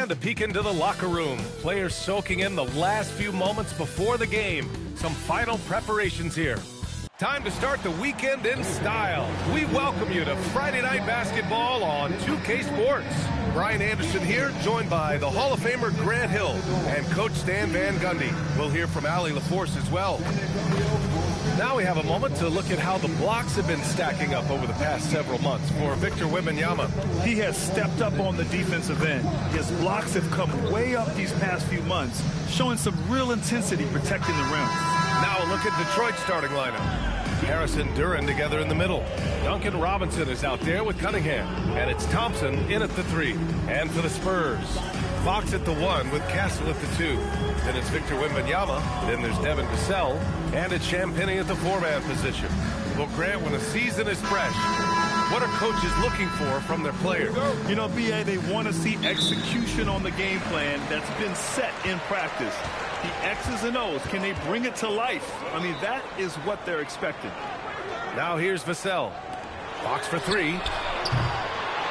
And a peek into the locker room. Players soaking in the last few moments before the game. Some final preparations here. Time to start the weekend in style. We welcome you to Friday Night Basketball on 2K Sports. Brian Anderson here, joined by the Hall of Famer Grant Hill and Coach Stan Van Gundy. We'll hear from Allie LaForce as well. Now we have a moment to look at how the blocks have been stacking up over the past several months for Victor Wembanyama. He has stepped up on the defensive end. His blocks have come way up these past few months, showing some real intensity protecting the rim. Now a look at Detroit's starting lineup. Harris and Duran together in the middle. Duncan Robinson is out there with Cunningham. And it's Thompson in at the 3. And for the Spurs, Fox at the 1 with Castle at the 2. Then it's Victor Wembanyama. Then there's Devin Vassell. And it's Champagnie at the 4-man position. Well, Grant, when a season is fresh, what are coaches looking for from their players? You know, B.A., they want to see execution on the game plan that's been set in practice. The X's and O's, can they bring it to life? I mean, that is what they're expecting. Now here's Vassell. Fox for 3.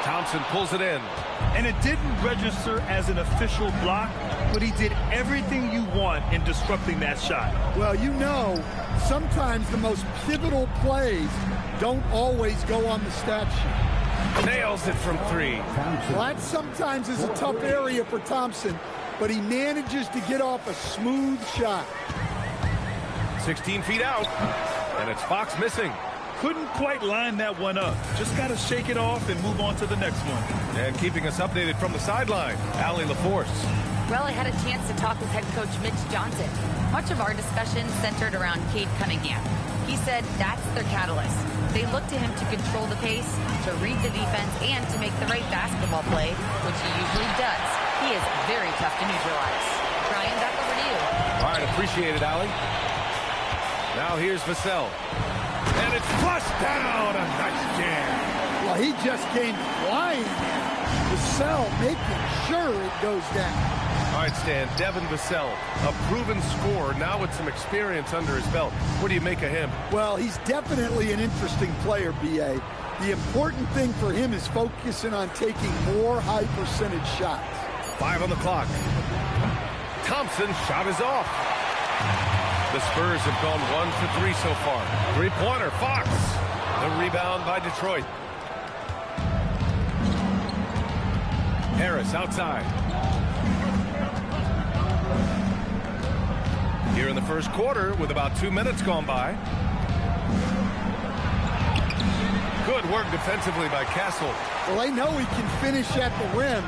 Thompson pulls it in. And it didn't register as an official block, but he did everything you want in disrupting that shot. Well, you know, sometimes the most pivotal plays don't always go on the stat sheet. Nails it from 3. Well, that sometimes is a tough area for Thompson, but he manages to get off a smooth shot. 16 feet out, and it's Fox missing. Couldn't quite line that one up. Just got to shake it off and move on to the next one. And keeping us updated from the sideline, Allie LaForce. Well, I had a chance to talk with head coach Mitch Johnson. Much of our discussion centered around Cade Cunningham. He said that's their catalyst. They look to him to control the pace, to read the defense, and to make the right basketball play, which he usually does. He is very tough to neutralize. Brian, back over to you. All right, appreciate it, Allie. Now here's Vassell. And it's flushed down. A nice jam. Well, he just came flying there. Vassell making sure it goes down. All right, Stan, Devin Vassell, a proven scorer, now with some experience under his belt. What do you make of him? Well, he's definitely an interesting player, B.A. The important thing for him is focusing on taking more high-percentage shots. 5 on the clock. Thompson's shot is off. The Spurs have gone 1 for 3 so far. 3-pointer, Fox. The rebound by Detroit. Harris outside. Here in the first quarter with about 2 minutes gone by. Good work defensively by Castle. Well, they know he can finish at the rim,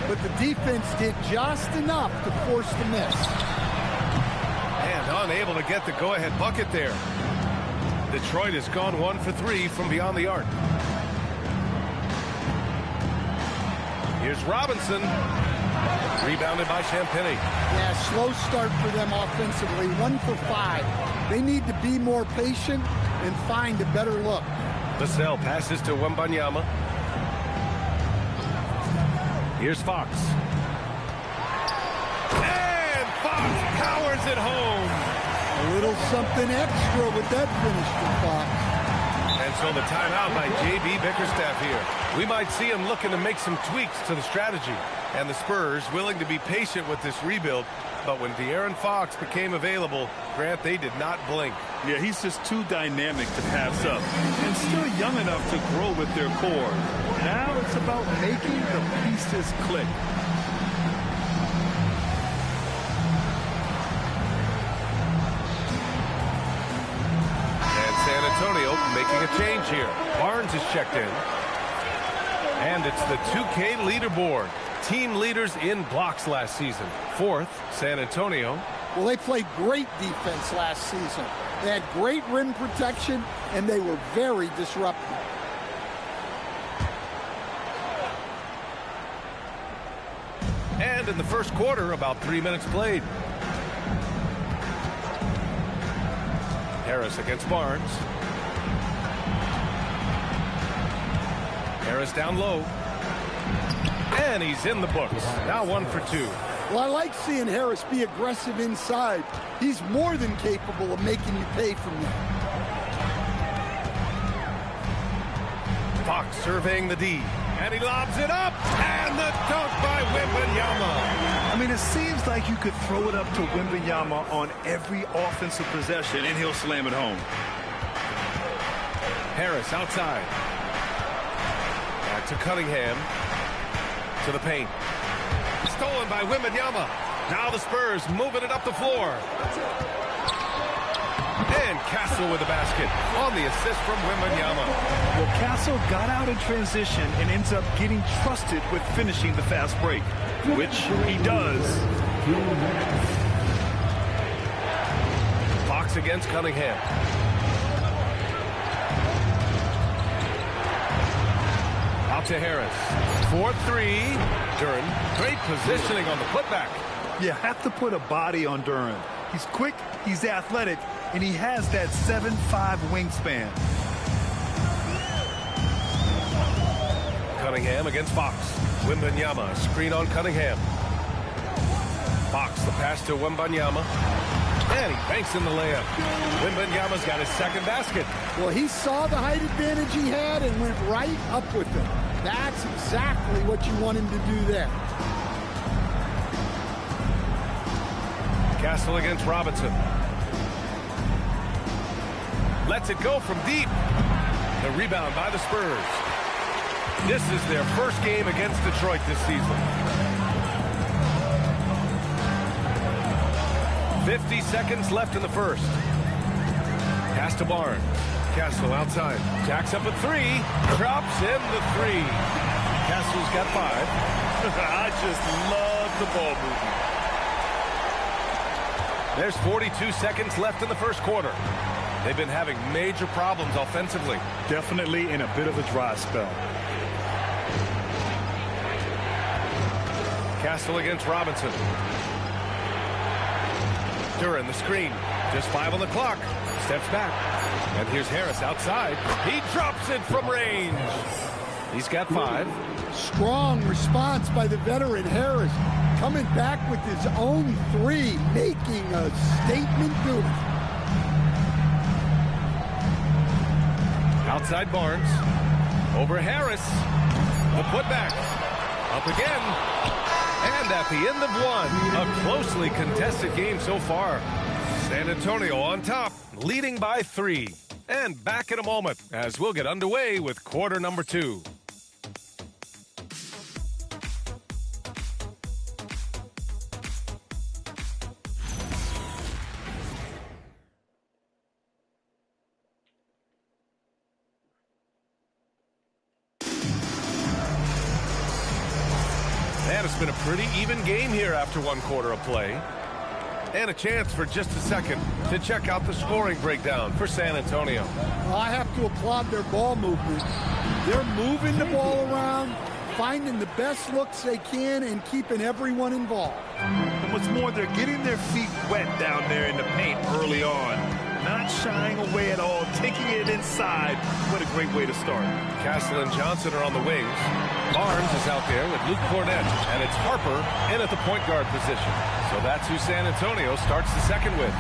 but the defense did just enough to force the miss. And unable to get the go-ahead bucket there. Detroit has gone 1 for 3 from beyond the arc. Here's Robinson. Rebounded by Champagnie. Yeah, slow start for them offensively. 1 for 5. They need to be more patient and find a better look. Vassell passes to Wembanyama. Here's Fox. And Fox powers it home. A little something extra with that finish from Fox. And so the timeout by J.B. Bickerstaff here. We might see him looking to make some tweaks to the strategy. And the Spurs willing to be patient with this rebuild. But when De'Aaron Fox became available, Grant, they did not blink. Yeah, he's just too dynamic to pass up. And still young enough to grow with their core. Now it's about making the pieces click. And San Antonio making a change here. Barnes is checked in. And it's the 2K leaderboard. Team leaders in blocks last season. 4th, San Antonio. Well, they played great defense last season. They had great rim protection, and they were very disruptive. And in the first quarter, about 3 minutes played. Harris against Barnes. Harris down low. And he's in the books. Now 1 for 2. Well, I like seeing Harris be aggressive inside. He's more than capable of making you pay from that. Fox surveying the D. And he lobs it up. And the dunk by Wembanyama. I mean, it seems like you could throw it up to Wembanyama on every offensive possession, and he'll slam it home. Harris outside. Back to Cunningham. To the paint. Stolen by Wembanyama. Now the Spurs moving it up the floor. And Castle with the basket on the assist from Wembanyama. Well, Castle got out in transition and ends up getting trusted with finishing the fast break, which he does. Fox against Cunningham. Out to Harris. 4-3. Duren. Great positioning on the putback. You have to put a body on Duren. He's quick, he's athletic, and he has that 7'5" wingspan. Cunningham against Fox. Wembanyama, screen on Cunningham. Fox, the pass to Wembanyama. And he banks in the layup. Wembanyama's got his second basket. Well, he saw the height advantage he had and went right up with it. That's exactly what you want him to do there. Castle against Robinson. Lets it go from deep. The rebound by the Spurs. This is their first game against Detroit this season. 50 seconds left in the first. Pass to Barnes. Castle outside. Jacks up a three. Drops in the three. Castle's got 5. I just love the ball movement. There's 42 seconds left in the first quarter. They've been having major problems offensively. Definitely in a bit of a dry spell. Castle against Robinson. Duren, the screen. Just 5 on the clock. Steps back. And here's Harris outside. He drops it from range. He's got 5. Strong response by the veteran Harris. Coming back with his own 3, making a statement good. Outside Barnes. Over Harris. The putback. Up again. And at the end of 1, a closely contested game so far. San Antonio on top, leading by 3. And back in a moment as we'll get underway with quarter number 2. And it's been a pretty even game here after 1 quarter of play. And a chance for just a second to check out the scoring breakdown for San Antonio. Well, I have to applaud their ball movement. They're moving the ball around, finding the best looks they can, and keeping everyone involved. And what's more, they're getting their feet wet down there in the paint early on. Not shying away at all, taking it inside. What a great way to start. Castle and Johnson are on the wings. Barnes is out there with Luke Cornett, and it's Harper in at the point guard position. So that's who San Antonio starts the second with.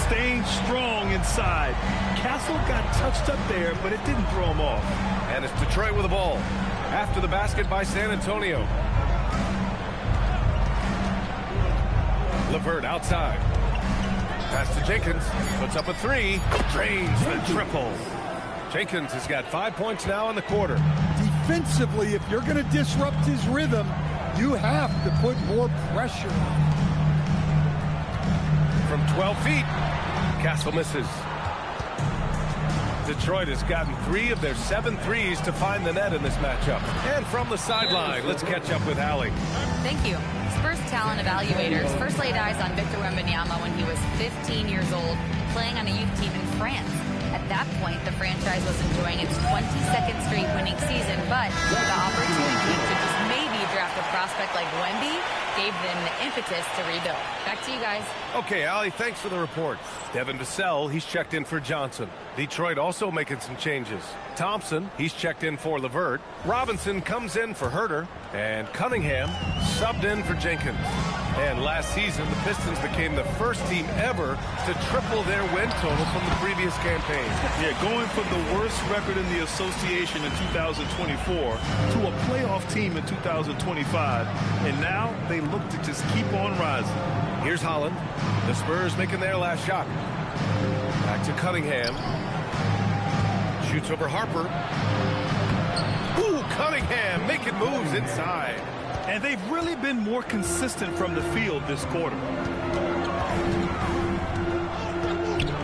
Staying strong inside. Castle got touched up there, but it didn't throw him off. And it's Detroit with the ball. After the basket by San Antonio. LeVert outside. Pass to Jenkins. Puts up a 3. Drains the triple. Jenkins has got 5 points now in the quarter. Defensively, if you're going to disrupt his rhythm, you have to put more pressure on him. From 12 feet, Castle misses. Detroit has gotten 3 of their 7 threes to find the net in this matchup. And from the sideline, let's catch up with Allie. Thank you. Spurs talent evaluators first laid eyes on Victor Wembanyama when he was 15 years old, playing on a youth team in France. At that point, the franchise was enjoying its 22nd straight winning season, but the opportunity to just maybe draft a prospect like Wemby gave them the impetus to rebuild. Back to you guys. Okay, Allie, thanks for the report. Devin Vassell, he's checked in for Johnson. Detroit also making some changes. Thompson, he's checked in for LeVert. Robinson comes in for Herter. And Cunningham subbed in for Jenkins. And last season, the Pistons became the first team ever to triple their win total from the previous campaign. Yeah, going from the worst record in the association in 2024 to a playoff team in 2025. And now they look to just keep on rising. Here's Holland. The Spurs making their last shot. Back to Cunningham. Shoots over Harper. Ooh, Cunningham making moves inside. And they've really been more consistent from the field this quarter.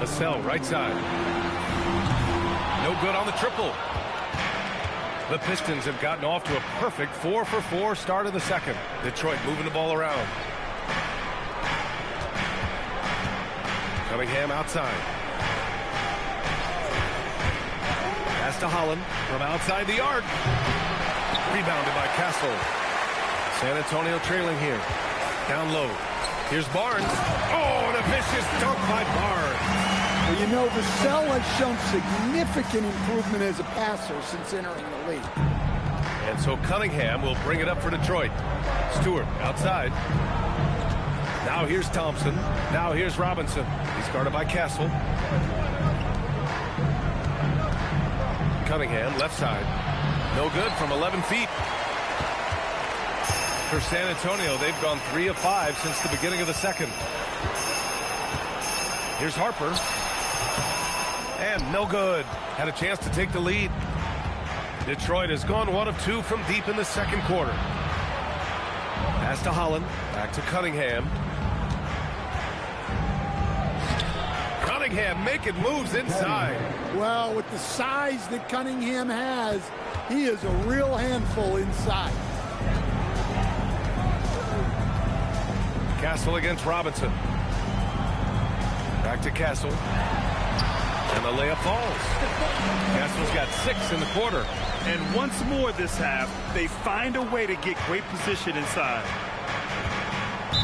Vassell, right side. No good on the triple. The Pistons have gotten off to a perfect 4-for-4 start of the second. Detroit moving the ball around. Cunningham outside. Pass to Holland from outside the arc. Rebounded by Castle. San Antonio trailing here. Down low. Here's Barnes. Oh, and a vicious dunk by Barnes. Well, you know, Vassell has shown significant improvement as a passer since entering the league. And so Cunningham will bring it up for Detroit. Stewart outside. Now here's Thompson. Now here's Robinson. He's guarded by Castle. Cunningham, left side. No good from 11 feet. For San Antonio, they've gone 3 of 5 since the beginning of the second. Here's Harper. And no good. Had a chance to take the lead. Detroit has gone 1 of 2 from deep in the second quarter. Pass to Holland. Back to Cunningham. Cunningham making moves inside. Well, with the size that Cunningham has, he is a real handful inside. Castle against Robinson. Back to Castle. And the layup falls. Castle's got 6 in the quarter. And once more this half, they find a way to get great position inside.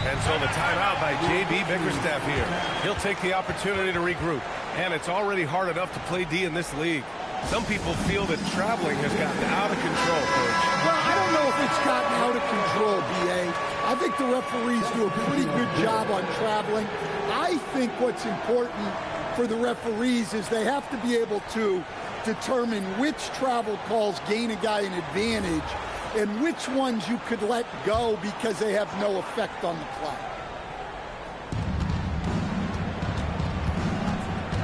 And so the timeout by J.B. Bickerstaff here. He'll take the opportunity to regroup. And it's already hard enough to play D in this league. Some people feel that traveling has gotten out of control, Coach. Well, I don't know if it's gotten out of control, B.A. I think the referees do a pretty good job on traveling. I think what's important for the referees is they have to be able to determine which travel calls gain a guy an advantage and which ones you could let go because they have no effect on the play.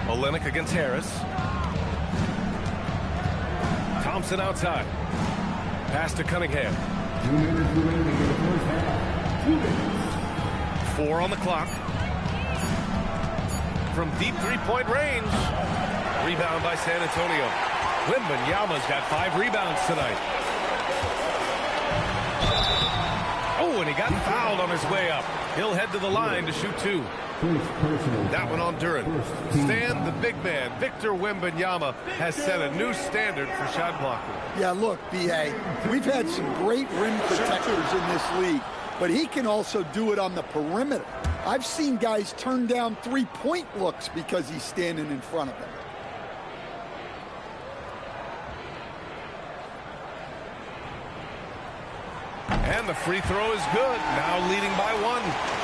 Olenek against Harris. Thompson outside. Pass to Cunningham. 4 on the clock. From deep three-point range. Rebound by San Antonio. Wembanyama's got 5 rebounds tonight. Oh, and he got fouled on his way up. He'll head to the line to shoot 2. That one on Duran. Stan, the big man, Victor Wembanyama, has set a new standard for shot blocking. Yeah, look, B.A., we've had some great rim protectors in this league, but he can also do it on the perimeter. I've seen guys turn down three-point looks because he's standing in front of them. And the free throw is good. Now leading by 1.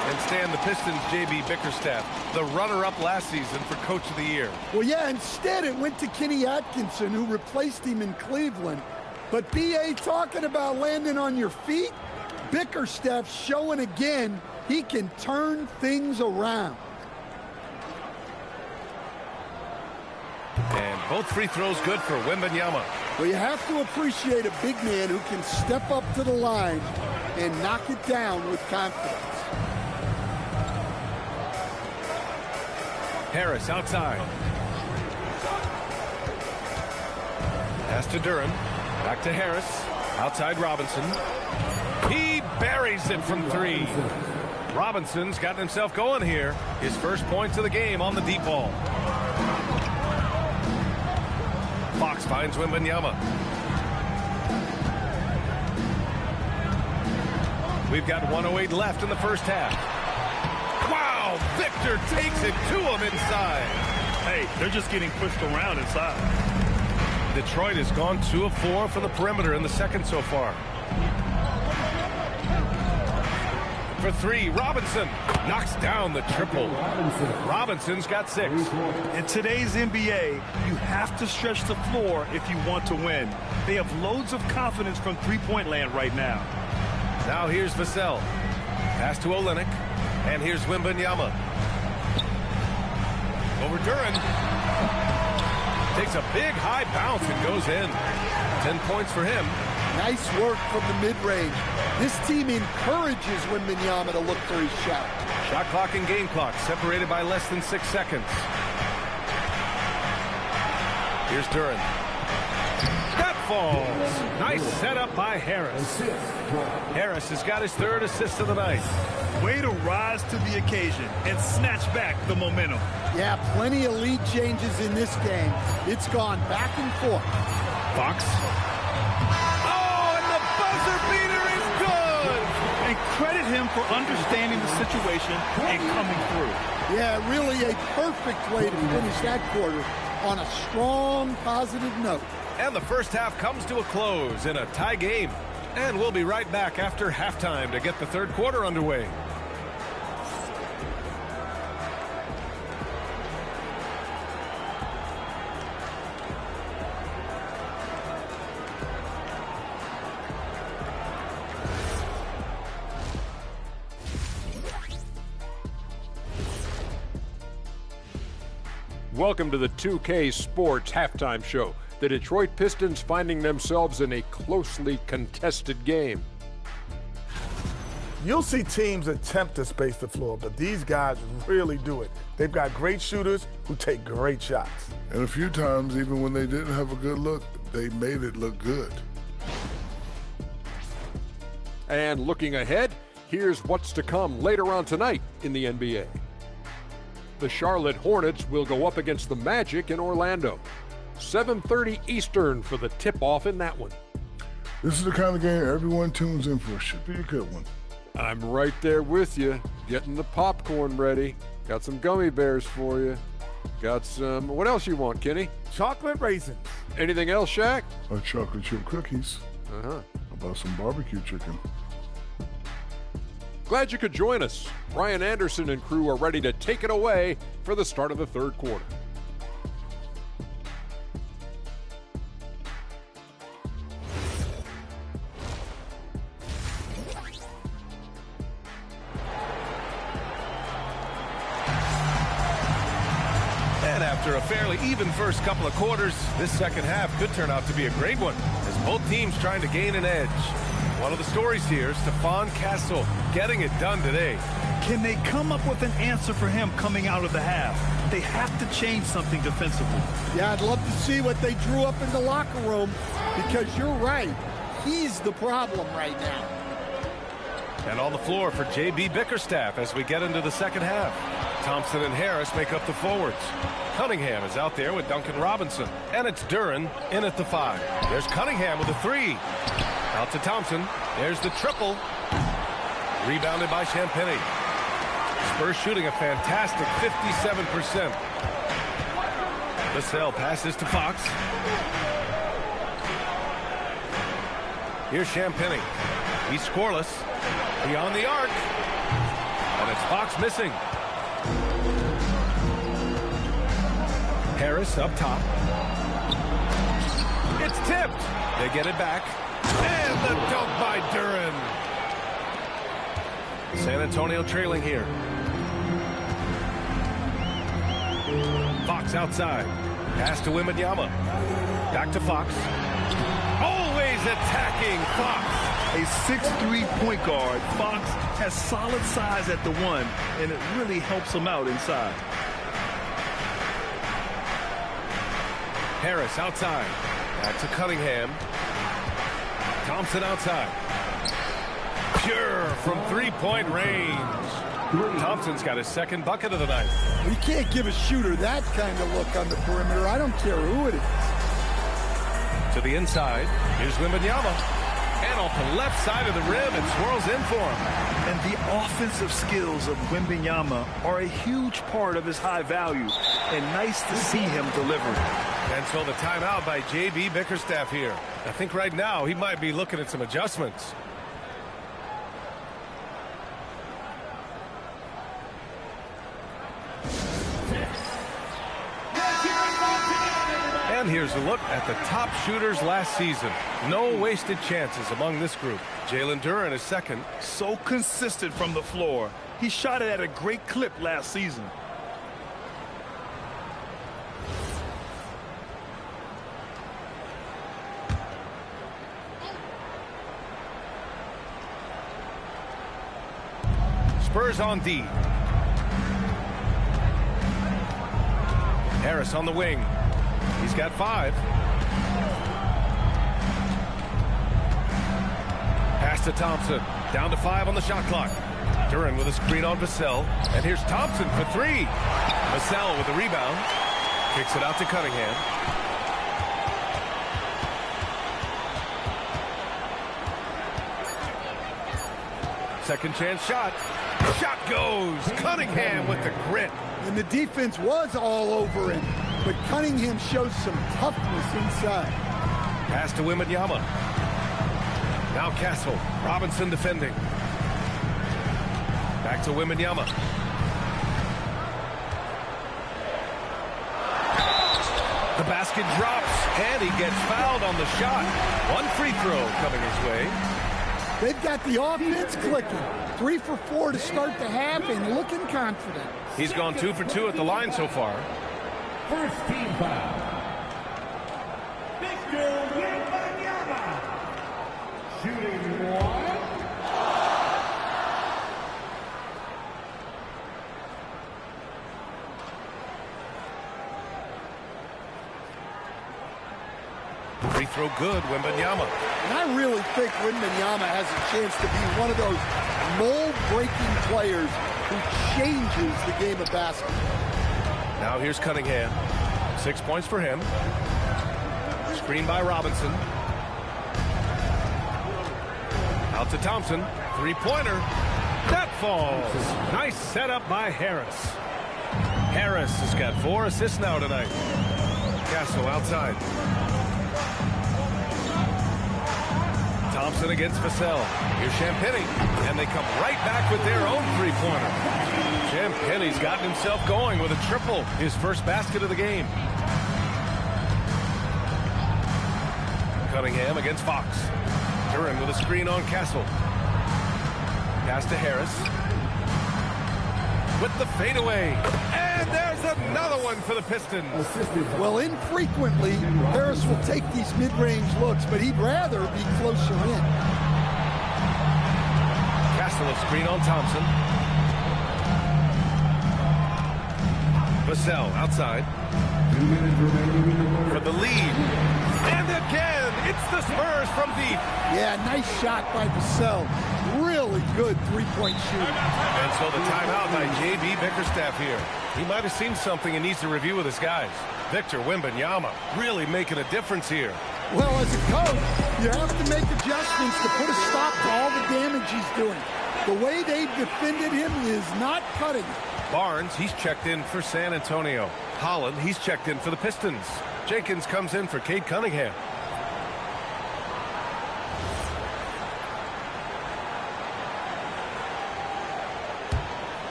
And Stan, the Pistons, J.B. Bickerstaff, the runner-up last season for Coach of the Year. Well, yeah, instead it went to Kenny Atkinson, who replaced him in Cleveland. But B.A., talking about landing on your feet, Bickerstaff showing again he can turn things around. And both free throws good for Wembanyama. Well, you have to appreciate a big man who can step up to the line and knock it down with confidence. Harris outside. Pass to Duran. Back to Harris. Outside Robinson. He buries it from 3. Robinson's gotten himself going here. His first points of the game on the deep ball. Fox finds Wembanyama. We've got 1:08 left in the first half. Wow, Victor takes it to him inside. Hey, they're just getting pushed around inside. Detroit has gone 2 of 4 from the perimeter in the second so far. for three. Robinson knocks down the triple. Robinson's got 6. In today's NBA, you have to stretch the floor if you want to win. They have loads of confidence from three-point land right now. Now here's Vassell. Pass to Olynyk. And here's Wembanyama. Over Duren. Takes a big high bounce and goes in. 10 points for him. Nice work from the mid-range. This team encourages Wembanyama to look for his shot. Shot clock and game clock separated by less than 6 seconds. Here's Duren. That falls. Nice setup by Harris. Harris has got his 3rd assist of the night. Way to rise to the occasion and snatch back the momentum. Yeah, plenty of lead changes in this game. It's gone back and forth. Fox. Oh, and the buzzer beater is good! And credit him for understanding the situation and coming through. Yeah, really a perfect way to finish that quarter on a strong, positive note. And the first half comes to a close in a tie game. And we'll be right back after halftime to get the 3rd quarter underway. Welcome to the 2K Sports Halftime Show. The Detroit Pistons finding themselves in a closely contested game. You'll see teams attempt to space the floor, but these guys really do it. They've got great shooters who take great shots. And a few times, even when they didn't have a good look, they made it look good. And looking ahead, here's what's to come later on tonight in the NBA. The Charlotte Hornets will go up against the Magic in Orlando. 7:30 Eastern for the tip-off in that one. This is the kind of game everyone tunes in for. Should be a good one. I'm right there with you, getting the popcorn ready. Got some gummy bears for you. Got some, what else you want, Kenny? Chocolate raisins. Anything else, Shaq? Chocolate chip cookies. Uh-huh. How about some barbecue chicken? Glad you could join us. Brian Anderson and crew are ready to take it away for the start of the 3rd quarter. And after a fairly even first couple of quarters, this second half could turn out to be a great one, as both teams trying to gain an edge. One of the stories here, Stephon Castle getting it done today. Can they come up with an answer for him coming out of the half? They have to change something defensively. Yeah, I'd love to see what they drew up in the locker room, because you're right. He's the problem right now. And on the floor for J.B. Bickerstaff as we get into the second half. Thompson and Harris make up the forwards. Cunningham is out there with Duncan Robinson. And it's Duren in at the 5. There's Cunningham with a 3. Out to Thompson. There's the triple. Rebounded by Champagny. Spurs shooting a fantastic 57%. Vassell passes to Fox. Here's Champagny. He's scoreless. Beyond the arc. And it's Fox missing. Harris up top. It's tipped. They get it back. And the dunk by Duren. San Antonio trailing here. Fox outside. Pass to Wembanyama. Back to Fox. Always attacking Fox. A 6'3" point guard, Fox has solid size at the 1, and it really helps him out inside. Harris outside. Back to Cunningham. Thompson outside. Pure from three-point range. Thompson's got his 2nd bucket of the night. You can't give a shooter that kind of look on the perimeter. I don't care who it is. To the inside. Here's Wembanyama. And off the left side of the rim, it swirls in for him. And the offensive skills of Wembanyama are a huge part of his high value. And nice to see him deliver. And so the timeout by J.B. Bickerstaff here. I think right now he might be looking at some adjustments. here's a look at the top shooters last season. No wasted chances among this group. Jalen Duren is second. So consistent from the floor. He shot it at a great clip last season. Spurs on D. Harris on the wing. He's got 5. Pass to Thompson. Down to 5 on the shot clock. Duren with a screen on Vassell. And here's Thompson for 3. Vassell with the rebound. Kicks it out to Cunningham. Second chance shot. Shot goes. Cunningham with the grit. And the defense was all over him, but Cunningham shows some toughness inside. Pass to Wembanyama. Now Castle. Robinson defending. Back to Wembanyama. The basket drops, and he gets fouled on the shot. One free throw coming his way. They've got the offense clicking. 3 for 4 to start the half and looking confident. He's gone 2 for 2 at the line so far. First team foul. Wembanyama. Shooting 1. Free throw good, Wembanyama. And I really think Wembanyama has a chance to be one of those mold-breaking players who changes the game of basketball. Now here's Cunningham. 6 points for him. Screen by Robinson. Out to Thompson. Three-pointer. That falls. Nice setup by Harris. Harris has got 4 assists now tonight. Castle outside. Thompson against Vassell. Here's Champagnie, and they come right back with their own three-pointer. Champagnie's gotten himself going with a triple, his first basket of the game. Cunningham against Fox. Duren with a screen on Castle. Pass to Harris. With the fadeaway. And there's another one for the Pistons. Well, infrequently, Harris will take these mid-range looks, but he'd rather be closer in. Castle a screen on Thompson. Vassell outside. For the lead. And again, it's the Spurs from deep. Yeah, nice shot by Vassell. Really good three-point shooting. And so the timeout by J.B. Bickerstaff here. He might have seen something and needs to review with his guys. Victor Wembanyama really making a difference here. Well, as a coach, you have to make adjustments to put a stop to all the damage he's doing. The way they've defended him is not cutting it. Barnes, he's checked in for San Antonio. Holland, he's checked in for the Pistons. Jenkins comes in for Cade Cunningham.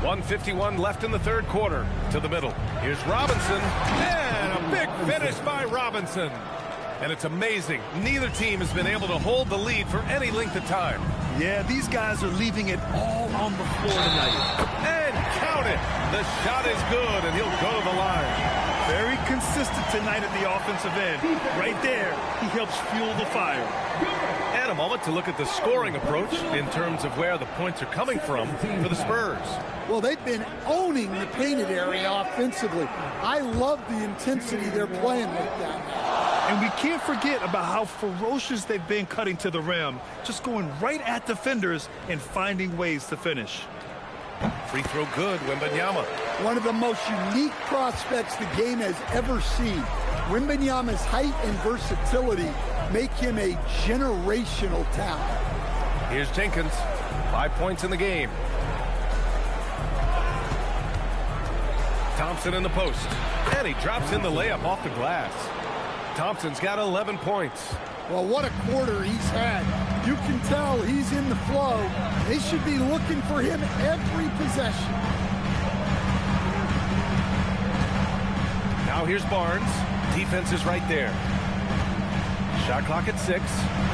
.151 left in the third quarter. To the middle. Here's Robinson. And a big finish by Robinson. And it's amazing. Neither team has been able to hold the lead for any length of time. Yeah, these guys are leaving it all on the floor tonight. And count it. The shot is good, and he'll go to the line. Very consistent tonight at the offensive end. Right there, he helps fuel the fire. And a moment to look at the scoring approach in terms of where the points are coming from for the Spurs. Well, they've been owning the painted area offensively. I love the intensity they're playing with down there. And we can't forget about how ferocious they've been cutting to the rim, just going right at defenders and finding ways to finish. Free throw good, Wembanyama. One of the most unique prospects the game has ever seen. Wembanyama's height and versatility make him a generational talent. Here's Jenkins. 5 points in the game. Thompson in the post. And he drops in the layup off the glass. Thompson's got 11 points. Well, what a quarter he's had. You can tell he's in the flow. They should be looking for him every possession. Now here's Barnes. Defense is right there. Shot clock at 6.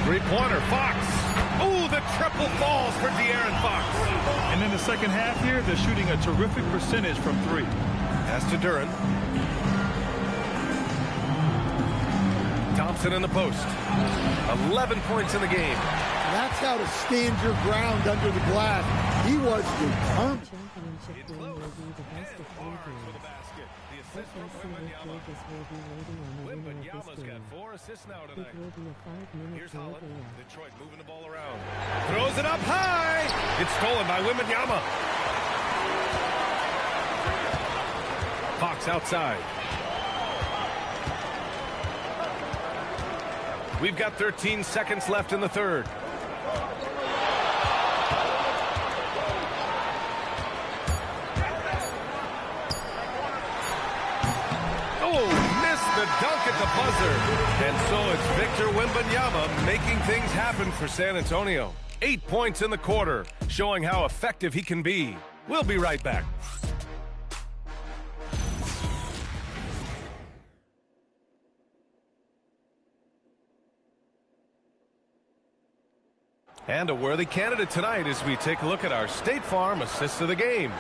Three-pointer, Fox. Ooh, the triple falls for De'Aaron Fox. And in the second half here, they're shooting a terrific percentage from 3. Pass to Duren. Thompson in the post. 11 points in the game. That's how to stand your ground under the glass. He was determined. Wembanyama's got 4 assists now tonight. Here's Holland. Detroit moving the ball around. Throws it up high. It's stolen by Wembanyama. Fox outside. We've got 13 seconds left in the third. The dunk at the buzzer. And so it's Victor Wembanyama making things happen for San Antonio. 8 points in the quarter, showing how effective he can be. We'll be right back. And a worthy candidate tonight as we take a look at our State Farm assist of the game.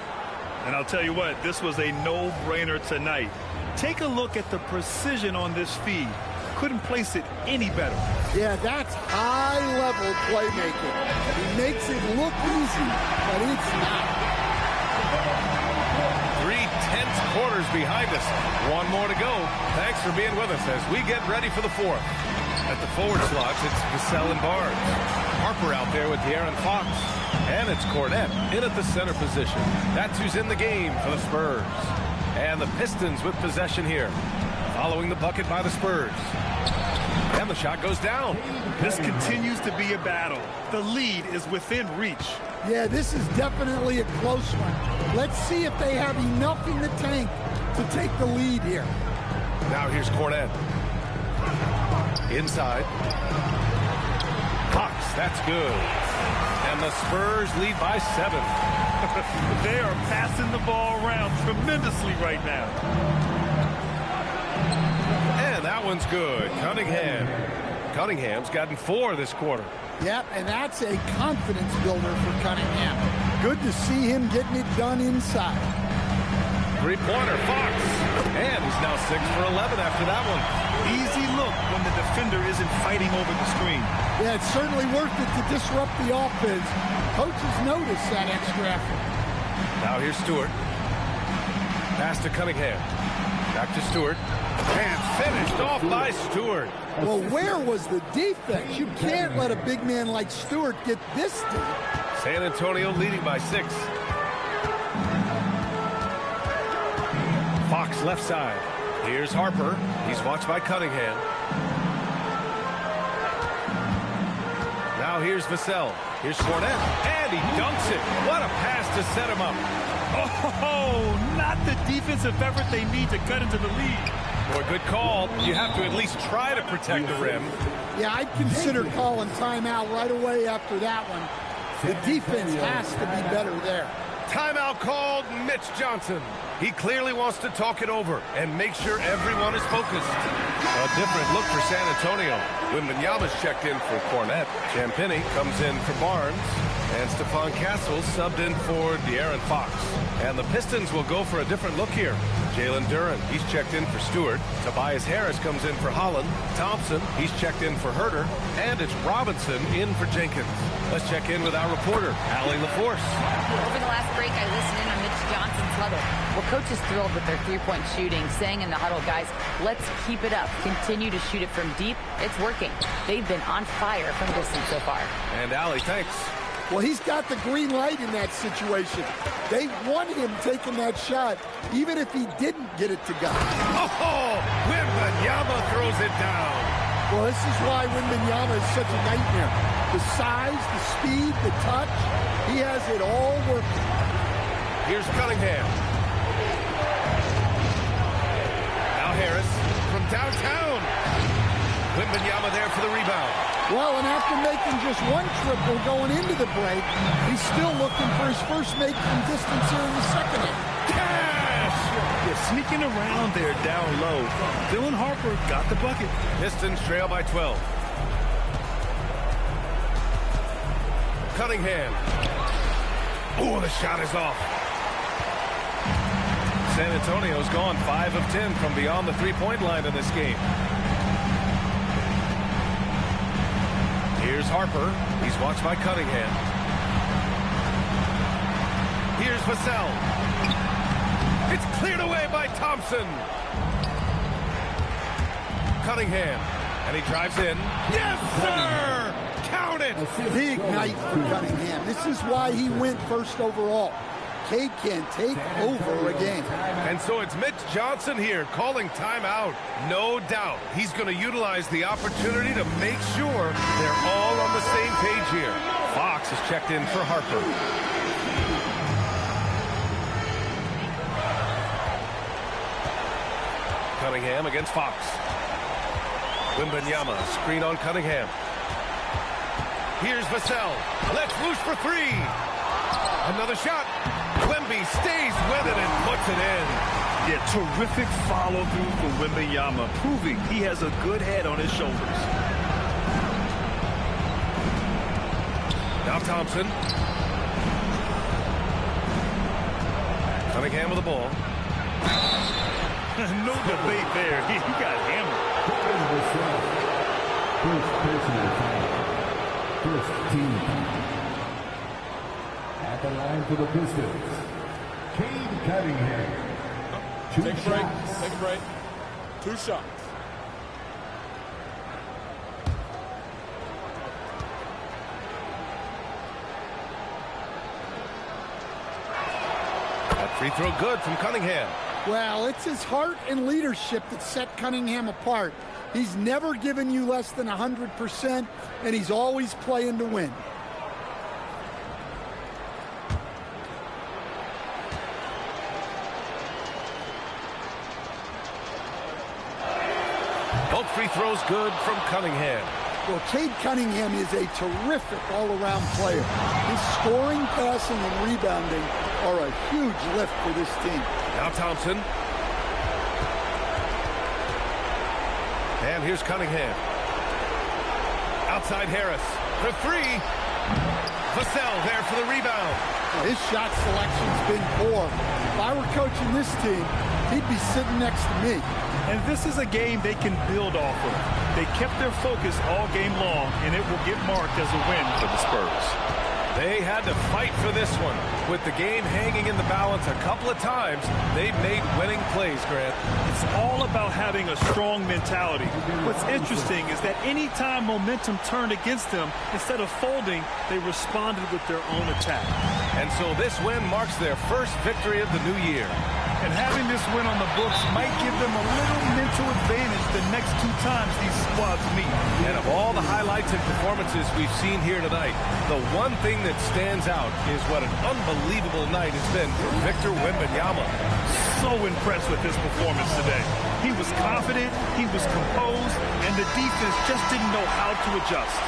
And I'll tell you what, this was a no-brainer tonight. Take a look at the precision on this feed. Couldn't place it any better. Yeah, that's high-level playmaking. He makes it look easy, but it's not. 3 tense quarters behind us. One more to go. Thanks for being with us as we get ready for the fourth. At the forward slots, it's Vassell and Barnes. Harper out there with De'Aaron Fox. And it's Cornette in at the center position. That's who's in the game for the Spurs. And the Pistons with possession here. Following the bucket by the Spurs. And the shot goes down. This continues to be a battle. The lead is within reach. Yeah, this is definitely a close one. Let's see if they have enough in the tank to take the lead here. Now here's Cornette. Inside. Fox, that's good. And the Spurs lead by 7. They are passing the ball around tremendously right now. And that one's good. Cunningham's gotten 4 this quarter. Yep, and that's a confidence builder for Cunningham. Good to see him getting it done inside. Three-pointer, Fox. And he's now 6 for 11 after that one. Easy look when the defender isn't fighting over the screen. Yeah, it's certainly worth it to disrupt the offense. Coaches notice that extra effort. Now here's Stewart. Pass to Cunningham. Back to Stewart. And finished off by Stewart. Well, where was the defense? You can't let a big man like Stewart get this deep. San Antonio leading by 6. Fox left side. Here's Harper. He's watched by Cunningham. Now here's Vassell. Here's Cornette. And he dunks it. What a pass to set him up. Oh, not the defensive effort they need to cut into the lead. Boy, good call. You have to at least try to protect the rim. Yeah, I'd consider calling timeout right away after that one. The defense has to be better there. Timeout called, Mitch Johnson. He clearly wants to talk it over and make sure everyone is focused. A different look for San Antonio. Wembanyama's checked in for Cornette. Champagnie comes in for Barnes. And Stephon Castle subbed in for De'Aaron Fox. And the Pistons will go for a different look here. Jalen Duren, he's checked in for Stewart. Tobias Harris comes in for Holland. Thompson, he's checked in for Herter. And it's Robinson in for Jenkins. Let's check in with our reporter, Allie LaForce. Over the last break, I listened in on Mitch Johnson's huddle. Well, coach is thrilled with their three-point shooting, saying in the huddle, guys, let's keep it up. Continue to shoot it from deep. It's working. They've been on fire from distance so far. And Allie, thanks. Well, he's got the green light in that situation. They want him taking that shot, even if he didn't get it to go. Oh, Wembanyama throws it down. Well, this is why Wembanyama is such a nightmare. The size, the speed, the touch, he has it all working. Here's Cunningham. Now Harris from downtown. Wembanyama there for the rebound. Well, and after making just one triple going into the break, he's still looking for his first make from distance here in the second half. Cash! Yeah, sneaking around there down low. Dylan Harper got the bucket. Pistons trail by 12. Cunningham. Oh, the shot is off. San Antonio's gone 5 of 10 from beyond the three-point line in this game. Here's Harper. He's watched by Cunningham. Here's Vassell. It's cleared away by Thompson. Cunningham. And he drives in. Yes, sir! Count it! Big night for Cunningham. This is why he went first overall. Cade can take over a game. And so it's Mitch Johnson here calling timeout. No doubt he's going to utilize the opportunity to make sure they're all on the same page here. Fox is checked in for Harper. Cunningham against Fox. Wembanyama, screen on Cunningham. Here's Vassell. Let's loose for three. Another shot. Wemby stays with it and puts it in. Yeah, terrific follow-through for Wembanyama, proving he has a good head on his shoulders. Now Thompson. Cunningham with the ball. No debate there. He got hammered. First personal foul. First team foul. At the line for the Pistons, Cade Cunningham. Take a break. 2 shots. That free throw good from Cunningham. Well, it's his heart and leadership that set Cunningham apart. He's never given you less than 100%, and he's always playing to win. Both free throws good from Cunningham. Well, Cade Cunningham is a terrific all-around player. His scoring, passing, and rebounding are a huge lift for this team. Now Thompson. And here's Cunningham. Outside Harris for three. Vassell there for the rebound. Well, his shot selection's been poor. If I were coaching this team, he'd be sitting next to me. And this is a game they can build off of. They kept their focus all game long, and it will get marked as a win for the Spurs. They had to fight for this one. With the game hanging in the balance a couple of times, they've made winning plays, Grant. It's all about having a strong mentality. What's interesting is that any time momentum turned against them, instead of folding, they responded with their own attack. And so this win marks their first victory of the new year. And having this win on the books might give them a little mental advantage the next 2 times these squads meet. And of all the highlights and performances we've seen here tonight, the one thing that stands out is what an unbelievable night it's been for Victor Wembanyama. So impressed with his performance today. He was confident, he was composed, and the defense just didn't know how to adjust.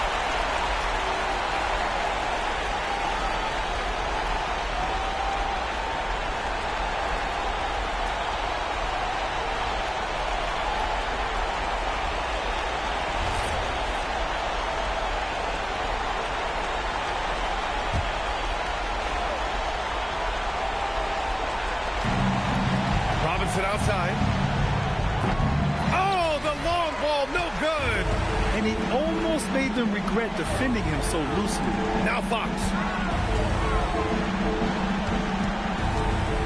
Outside. Oh, the long ball, no good. And it almost made them regret defending him so loosely. Now Fox.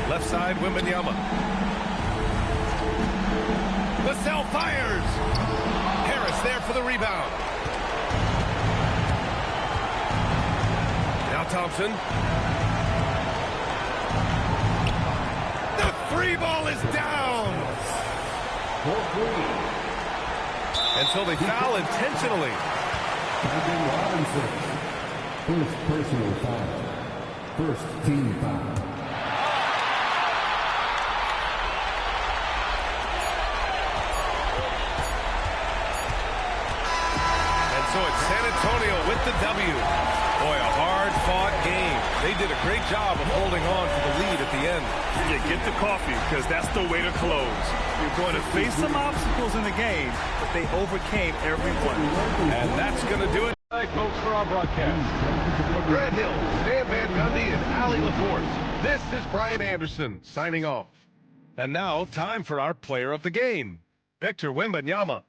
Left side, Wembanyama. Vassell fires. Harris there for the rebound. Now Thompson. Free ball is down. And so they foul intentionally. First personal foul. First team foul. And so it's San Antonio with the W. Boy, a hard hard-fought game. They did a great job of holding on to the lead at the end. Yeah, get the coffee, because that's the way to close. You're going to face some obstacles in the game, but they overcame every one. And that's going to do it. Thank folks for our broadcast. For Grant Hill, Dan Van Gundy, and Ali LaForce, this is Brian Anderson signing off. And now, time for our player of the game, Victor Wembanyama.